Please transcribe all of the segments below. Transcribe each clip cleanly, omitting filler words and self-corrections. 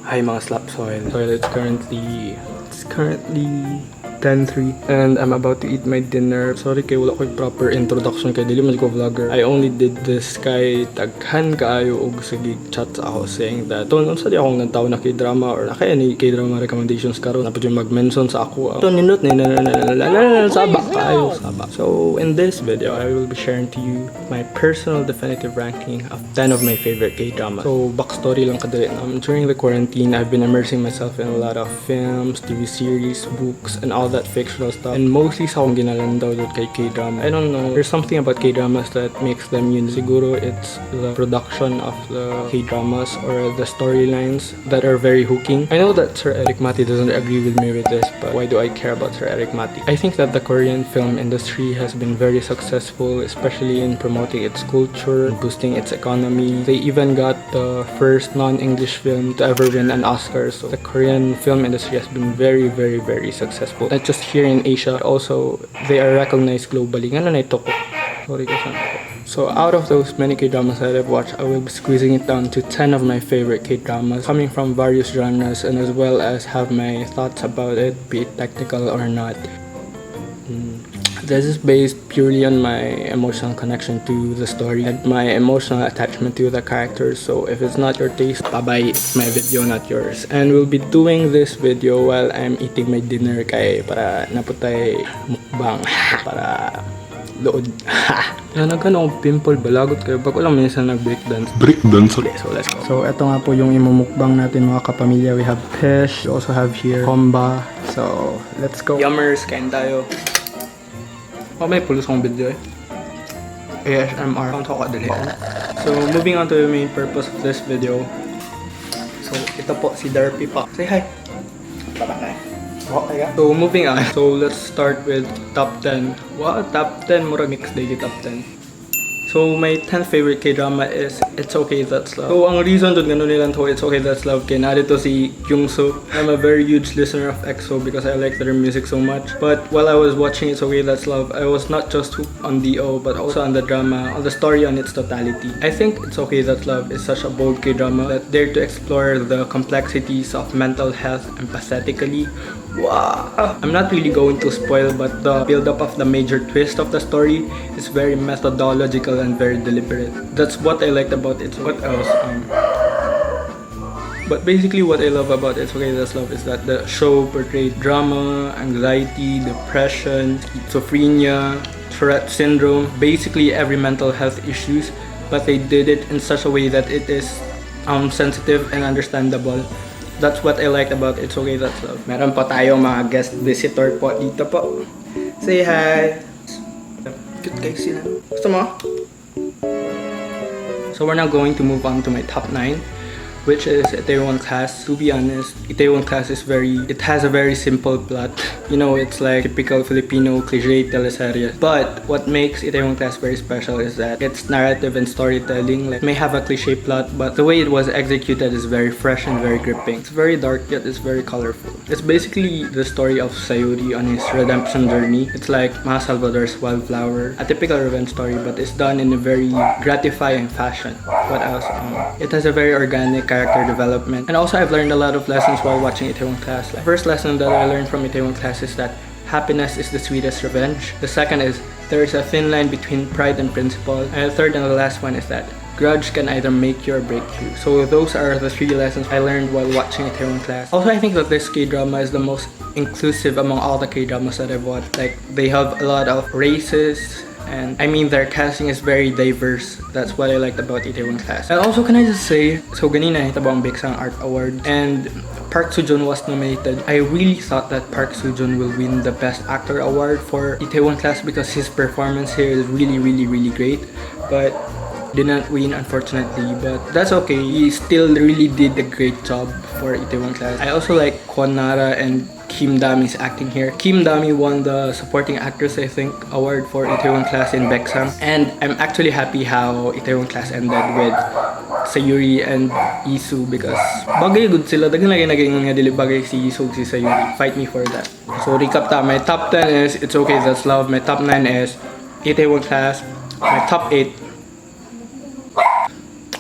Hi mga slap soil. It's currently 10:03 and I'm about to eat my dinner. Sorry kay wala ko'y proper introduction kay dili man ko vlogger. I only did this kay taghan kaayo og sige chat ako saying that tunon sa di akong nagtaw na Kdrama or na kay any Kdrama recommendations karon na pud mag-mention sa ako. To nindot ni sabak kaayo sabak. So in this video I will be sharing to you my personal definitive ranking of 10 of my favorite K-dramas. So backstory lang kadali. During the quarantine I've been immersing myself in a lot of films, TV series, books and all that fictional stuff, and mostly sa akong ginalandaw dun kay K-drama. I don't know, there's something about K-dramas that makes them unique. Siguro it's the production of the K-dramas or the storylines that are very hooking. I know that Sir Eric Mati doesn't agree with me with this, but why do I care about Sir Eric Mati? I think that the Korean film industry has been very successful, especially in promoting its culture, boosting its economy. They even got the first non-English film to ever win an Oscar. So the Korean film industry has been very successful. Not just here in Asia, also they are recognized globally. Nga na ito ko. Sorry kasi. So out of those many K-dramas that I've watched, I will be squeezing it down to 10 of my favorite K-dramas, coming from various genres and as well as have my thoughts about it, be it technical or not. This is based purely on my emotional connection to the story and my emotional attachment to the characters. So if it's not your taste, bye-bye, it's my video, not yours. And we'll be doing this video while I'm eating my dinner kay para naputay mukbang para lood. Nagano pimple balagot kayo pag wala minsan nag-breakdance. Breakdance? Okay, so let's go. So eto nga po yung imumukbang natin mga kapamilya. We have fish, we also have here komba. So let's go. Yummers, kain tayo. Oh, may pulos kong video eh. ASMR. So, moving on to the main purpose of this video. So, ito po si Derpy pa. Say hi. Bye-bye. Okay. So, moving on. So, let's start with top 10. Wow, top 10. Mura mix daily top 10. So, my 10th favorite K-drama is It's Okay That's Love. So, ang reason dun ganun nilang to It's Okay That's Love kaya narito si Kyungso. I'm a very huge listener of EXO because I like their music so much. But while I was watching It's Okay That's Love, I was not just hooked on DO but also on the drama, on the story on its totality. I think It's Okay That's Love is such a bold K-drama that dared to explore the complexities of mental health empathetically. Wow! I'm not really going to spoil, but the build-up of the major twist of the story is very methodological and very deliberate. That's what I liked about it. What else? But basically what I love about It's Okay That's Love is that the show portrayed drama, anxiety, depression, schizophrenia, Tourette syndrome, basically every mental health issues, but they did it in such a way that it is sensitive and understandable. That's what I liked about It's Okay That's Love. Meron pa tayong mga guest visitor po dito po. Say hi! Cute guys sila. Gusto mo? So we're now going to move on to my top 9, which is Itaewon Class. To be honest, Itaewon Class is it has a very simple plot. You know, it's like typical Filipino cliche teleserye. But what makes Itaewon Class very special is that its narrative and storytelling may have a cliche plot, but the way it was executed is very fresh and very gripping. It's very dark yet it's very colorful. It's basically the story of Sayuri on his redemption journey. It's like Ma Salvador's Wildflower, a typical revenge story, but it's done in a very gratifying fashion. What else? It has a very organic character development. And also I've learned a lot of lessons while watching Itaewon Class. The first lesson that I learned from Itaewon Class is that happiness is the sweetest revenge. The second is there is a thin line between pride and principle. And the third and the last one is that grudge can either make you or break you. So those are the 3 lessons I learned while watching Itaewon Class. Also, I think that this K-drama is the most inclusive among all the K-dramas that I've watched. Like, they have a lot of races, and I mean their casting is very diverse. That's what I liked about Itaewon Class. And also, can I just say, so ganina nahitabo ang Baeksang Art Award and Park Soo-joon was nominated. I really thought that Park Soo-joon will win the Best Actor Award for Itaewon Class because his performance here is really great. But did not win, unfortunately, but that's okay. He still really did a great job for Itaewon Class. I also like Kwon Nara and Kim Dami's acting here. Kim Dami won the Supporting Actress, I think, award for Itaewon Class in Baeksang. And I'm actually happy how Itaewon Class ended with Sayuri and Isu because bagay good sila. Dagan lagi naging nga dili bagay si Isu si Sayuri. Fight me for that. So recap ta. My top 10 is It's Okay That's Love. My top 9 is Itaewon Class. My top 8.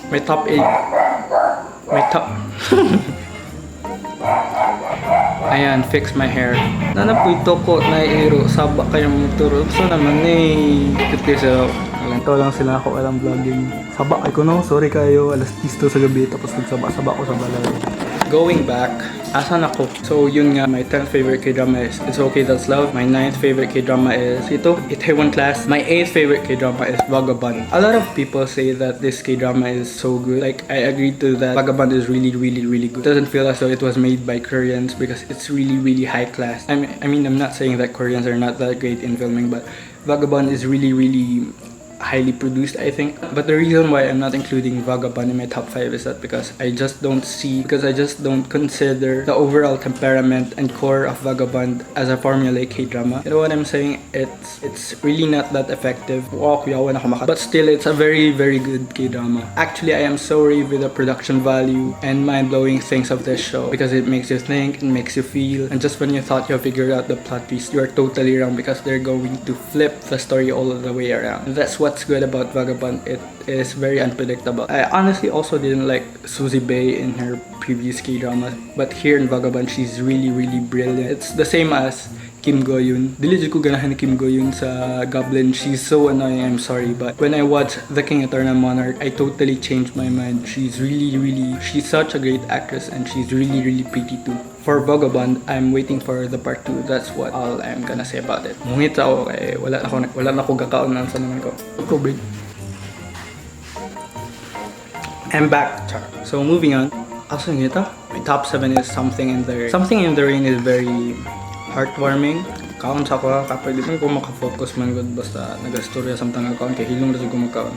My top Ayan, fix my hair. Nanap ito ko na iro. Saba kayo muturo. So naman eh. Kasi ito lang sila ako walang vlogging. Saba ay ko no. Sorry kayo. Alas 10 sa gabi. Tapos nagsaba-saba ko sa balay. Going back, asan ako? So yun nga, my 10th favorite K-drama is It's Okay That's Love. My 9th favorite K-drama is ito, Itaewon Class. My 8th favorite K-drama is Vagabond. A lot of people say that this K-drama is so good. Like, I agree to that. Vagabond is really good. It doesn't feel as though it was made by Koreans because it's really high class. I mean, I'm not saying that Koreans are not that great in filming, but Vagabond is really highly produced, I think. But the reason why I'm not including Vagabond in my top 5 is that because I just don't consider the overall temperament and core of Vagabond as a formulaic K-drama. You know what I'm saying? It's really not that effective. But still, it's a very good K-drama. Actually, I am so rave with the production value and mind-blowing things of this show because it makes you think, it makes you feel, and just when you thought you figured out the plot twist, you are totally wrong because they're going to flip the story all the way around. And that's what's good about Vagabond. It is very unpredictable. I honestly also didn't like Suzy Bae in her previous K-dramas, but here in Vagabond, she's really brilliant. It's the same as Kim Go-yoon. Dili ko ganahan ni Kim Go-yoon sa Goblin. She's so annoying, I'm sorry. But when I watched The King Eternal Monarch, I totally changed my mind. She's she's such a great actress and she's really pretty too. For Vagabond, I'm waiting for the part 2. That's what all I'm gonna say about it. Mungit ako kay wala na ko gakaon nang sa naman ko. Covid. I'm back. So moving on. Also ngita, my top 7 is Something in the Rain. Something in the Rain is very heartwarming. Kaon sa ko kapag di man ko makafocus man gud basta nagastorya samtang ako kay hilong ra ko makaon.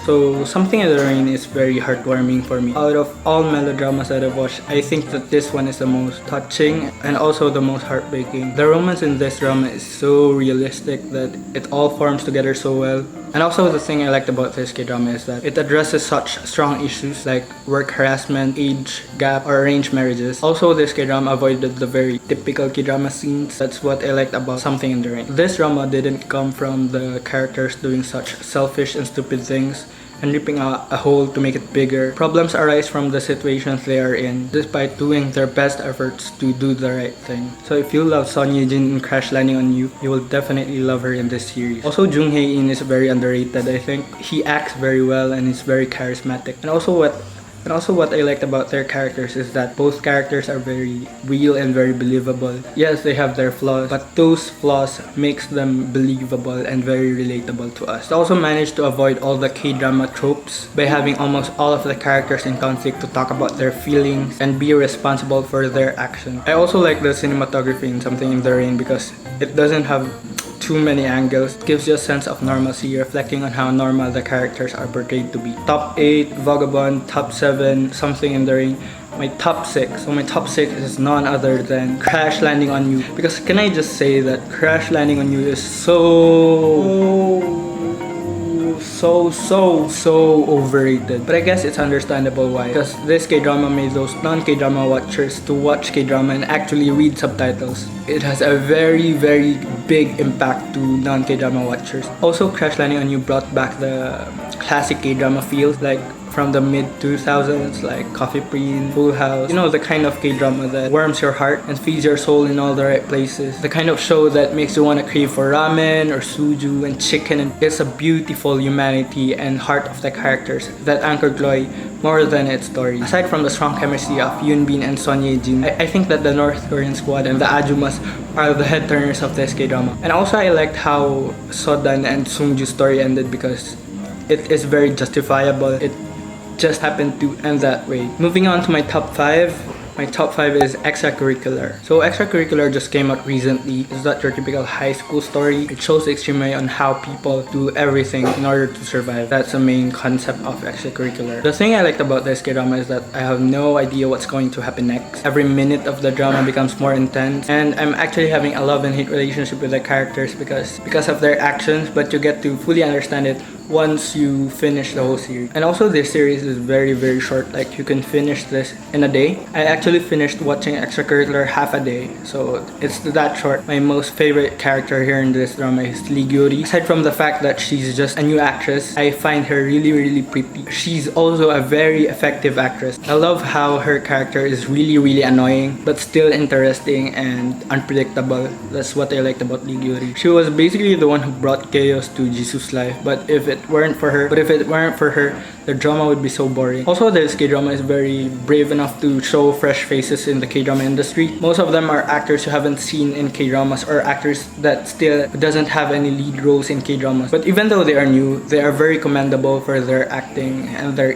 So Something in the Rain is very heartwarming for me. Out of all melodramas that I've watched, I think that this one is the most touching and also the most heartbreaking. The romance in this drama is so realistic that it all forms together so well. And also the thing I liked about this K-drama is that it addresses such strong issues like work harassment, age gap, or arranged marriages. Also, this K-drama avoided the very typical K-drama scenes. That's what I liked about Something in the Rain. This drama didn't come from the characters doing such selfish and stupid things and ripping out a hole to make it bigger. Problems arise from the situations they are in, despite doing their best efforts to do the right thing. So if you love Son Ye-jin in Crash Landing on You, you will definitely love her in this series. Also, Jung Hae-in is very underrated, I think. He acts very well and is very charismatic. And also what I liked about their characters is that both characters are very real and very believable. Yes, they have their flaws, but those flaws makes them believable and very relatable to us. They also managed to avoid all the K-drama tropes by having almost all of the characters in conflict to talk about their feelings and be responsible for their actions. I also like the cinematography in Something in the Rain because it doesn't have too many angles. It gives you a sense of normalcy, reflecting on how normal the characters are portrayed to be. Top 8, Vagabond. Top 7, Something in the Rain. My top 6. So my top 6 is none other than Crash Landing on You. Because can I just say that Crash Landing on You is so overrated. But I guess it's understandable why. Because this K-drama made those non-K-drama watchers to watch K-drama and actually read subtitles. It has a very big impact to non-K-drama watchers. Also, Crash Landing on You brought back the classic K-drama feels, like from the mid-2000s, like Coffee Prince, Full House. You know, the kind of K-drama that warms your heart and feeds your soul in all the right places. The kind of show that makes you want to crave for ramen or suju and chicken, and it's a beautiful humanity and heart of the characters that anchor Glory more than its story. Aside from the strong chemistry of Yoon Bin and Son Ye-jin, I think that the North Korean squad and the Ajumas are the head turners of this K-drama. And also I liked how Sodan and Sungju's story ended because it is very justifiable. It just happened to end that way. Moving on to my top 5. My top 5 is extracurricular. So extracurricular just came out recently. It's not your typical high school story. It shows the extreme way on how people do everything in order to survive. That's the main concept of extracurricular. The thing I liked about this K-drama is that I have no idea what's going to happen next. Every minute of the drama becomes more intense, and I'm actually having a love and hate relationship with the characters because of their actions, but you get to fully understand it once you finish the whole series. And also this series is very short, like you can finish this in a day. I actually finished watching Extracurricular half a day, so it's that short. My most favorite character here in this drama is Liguri. Aside from the fact that she's just a new actress, I find her really pretty. She's also a very effective actress. I love how her character is really annoying but still interesting and unpredictable. That's what I liked about Liguri. She was basically the one who brought chaos to Jisoo's life, but if it weren't for her, the drama would be so boring. Also, this K-drama is very brave enough to show fresh faces in the K-drama industry. Most of them are actors you haven't seen in K-dramas or actors that still doesn't have any lead roles in K-dramas. But even though they are new, they are very commendable for their acting and their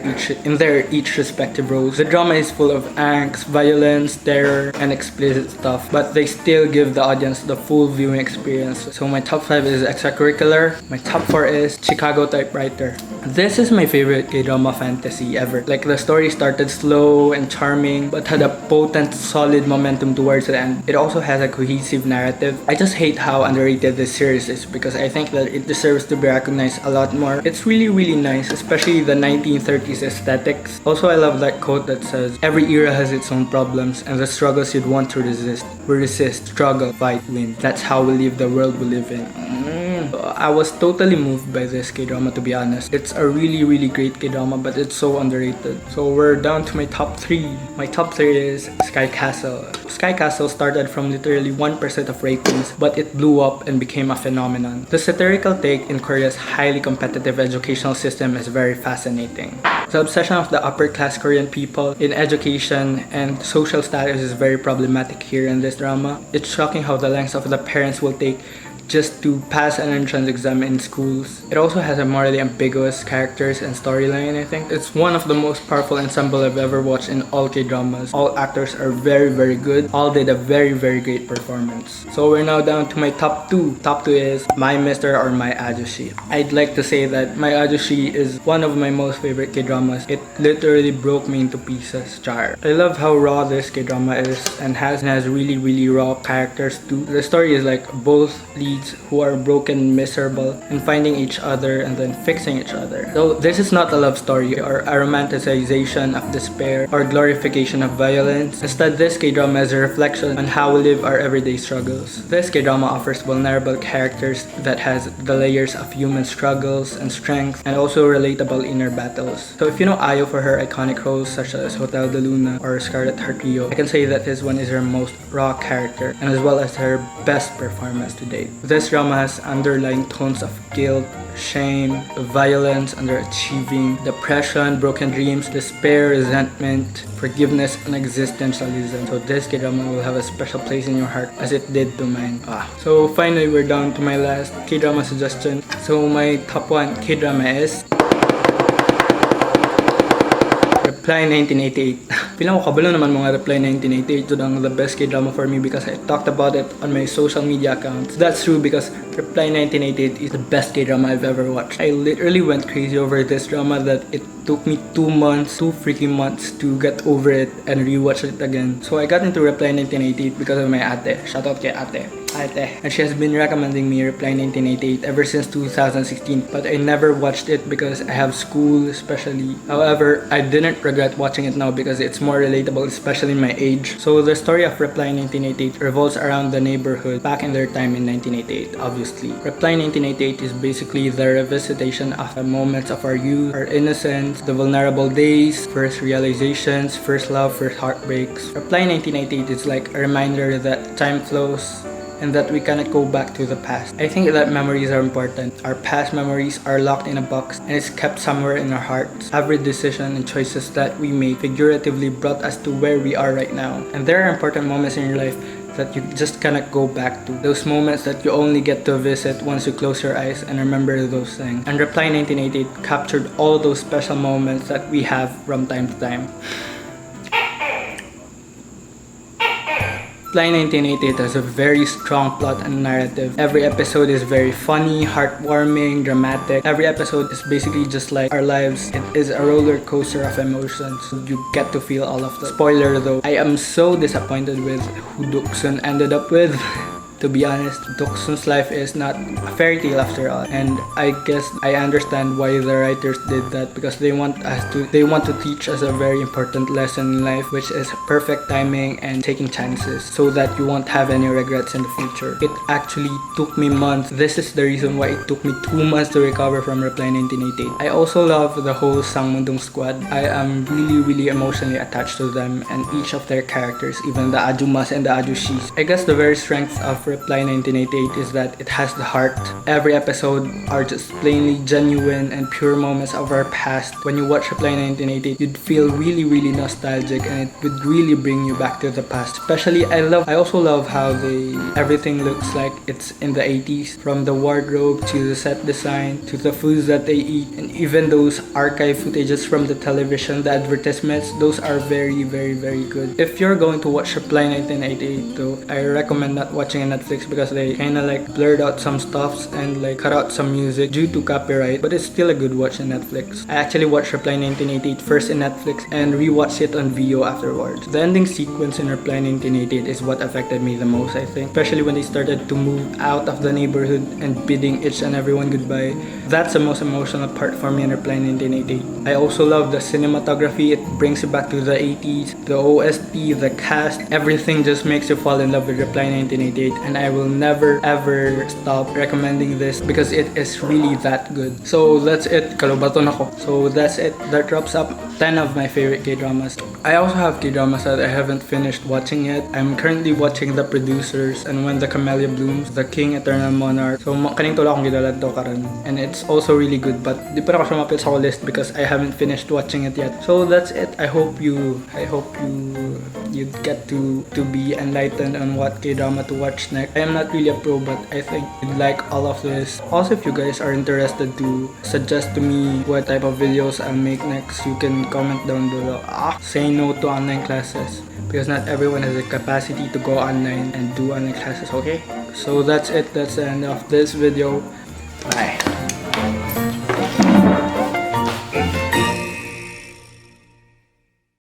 each respective roles. The drama is full of angst, violence, terror, and explicit stuff, but they still give the audience the full viewing experience. So my top 5 is Extracurricular. My top 4 is Chicago Typewriter. This is my favorite K-drama fantasy ever. Like, the story started slow and charming but had a potent, solid momentum towards the end. It also has a cohesive narrative. I just hate how underrated this series is because I think that it deserves to be recognized a lot more. It's really nice, especially the 1930s aesthetics. Also, I love that quote that says, "Every era has its own problems and the struggles you'd want to resist. We resist, struggle, fight, win. That's how we live the world we live in." I was totally moved by this K-drama, to be honest. It's a really great K-drama, but it's so underrated. So we're down to my top 3. My top 3 is Sky Castle. Sky Castle started from literally 1% of ratings, but it blew up and became a phenomenon. The satirical take in Korea's highly competitive educational system is very fascinating. The obsession of the upper class Korean people in education and social status is very problematic here in this drama. It's shocking how the lengths of the parents will take just to pass an entrance exam in schools. It also has a morally ambiguous characters and storyline, I think. It's one of the most powerful ensemble I've ever watched in all K-dramas. All actors are very good. All did a very great performance. So we're now down to my top 2. Top 2 is My Mister or My Ajushi. I'd like to say that My Ajushi is one of my most favorite K-dramas. It literally broke me into pieces. Char. I love how raw this K-drama is and has really raw characters too. The story is like both leads who are broken, miserable, and finding each other and then fixing each other. So this is not a love story or a romanticization of despair or glorification of violence. Instead, this K-drama is a reflection on how we live our everyday struggles. This K-drama offers vulnerable characters that has the layers of human struggles and strength and also relatable inner battles. So if you know Ayo for her iconic roles such as Hotel de Luna or Scarlet Heart Rio, I can say that this one is her most raw character and as well as her best performance to date. This drama has underlying tones of guilt, shame, violence, underachieving, depression, broken dreams, despair, resentment, forgiveness, and existentialism. So this K-drama will have a special place in your heart as it did to mine. So finally, we're down to my last K-drama suggestion. So my top 1 K-drama is Reply 1988. Pilang ko kabalo naman mga Reply 1988 to the best K-drama for me because I talked about it on my social media accounts. That's true because Reply 1988 is the best K-drama I've ever watched. I literally went crazy over this drama that it took me 2 freaking months to get over it and rewatch it again. So I got into Reply 1988 because of my ate. Shoutout kay ate. And she has been recommending me Reply 1988 ever since 2016, but I never watched it because I have school especially. However, I didn't regret watching it now because it's more relatable, especially in my age. So the story of Reply 1988 revolves around the neighborhood back in their time in 1988, obviously. Reply 1988 is basically the revisitation of the moments of our youth, our innocence, the vulnerable days, first realizations, first love, first heartbreaks. Reply 1988 is like a reminder that time flows and that we cannot go back to the past. I think that memories are important. Our past memories are locked in a box and it's kept somewhere in our hearts. Every decision and choices that we made figuratively brought us to where we are right now. And there are important moments in your life that you just cannot go back to. Those moments that you only get to visit once you close your eyes and remember those things. And Reply 1988 captured all those special moments that we have from time to time. Reply 1988 has a very strong plot and narrative. Every episode is very funny, heartwarming, dramatic. Every episode is basically just like our lives. It is a roller coaster of emotions. You get to feel all of them. Spoiler though, I am so disappointed with who Doksun ended up with. To be honest, Doksun's life is not a fairy tale after all, and I guess I understand why the writers did that, because they want to teach us a very important lesson in life, which is perfect timing and taking chances so that you won't have any regrets in the future. It actually took me months. This is the reason why it took me 2 months to recover from Reply 1988. I also love the whole Sangmundong squad. I am really emotionally attached to them and each of their characters, even the Ajumas and the Ajushis. I guess the very strength of Reply 1988 is that it has the heart. Every episode are just plainly genuine and pure moments of our past. When you watch Reply 1988, you'd feel really nostalgic, and it would really bring you back to the past. Especially, I also love how everything looks like it's in the 80s, from the wardrobe to the set design to the foods that they eat, and even those archive footages from the television, the advertisements. Those are very good. If you're going to watch Reply 1988 though, I recommend not watching on Netflix because they kinda like blurred out some stuffs and like cut out some music due to copyright, but it's still a good watch on Netflix. I actually watched Reply 1988 first in Netflix and rewatched it on VO afterwards. The ending sequence in Reply 1988 is what affected me the most, I think. Especially when they started to move out of the neighborhood and bidding each and everyone goodbye. That's the most emotional part for me in Reply 1988. I also love the cinematography. It brings you back to the 80s. The OST, the cast, everything just makes you fall in love with Reply 1988, and I will never ever stop recommending this because it is really that good. So that's it. Kalubaton ako. So that's it. That wraps up 10 of my favorite K-dramas. I also have K-dramas that I haven't finished watching yet. I'm currently watching The Producers and When the Camellia Blooms, The King, Eternal Monarch. So kaning tula akong gidalad to karon, and it's also really good, but di pa ako sumapit sa list because I haven't finished watching it yet. So that's it. I hope you get to be enlightened on what K-drama to watch next. I am not really a pro, but I think you'd like all of this. Also, if you guys are interested to suggest to me what type of videos I'll make next, you can comment down below. Say no to online classes, because not everyone has the capacity to go online and do online classes, okay? So that's it. That's the end of this video. Bye.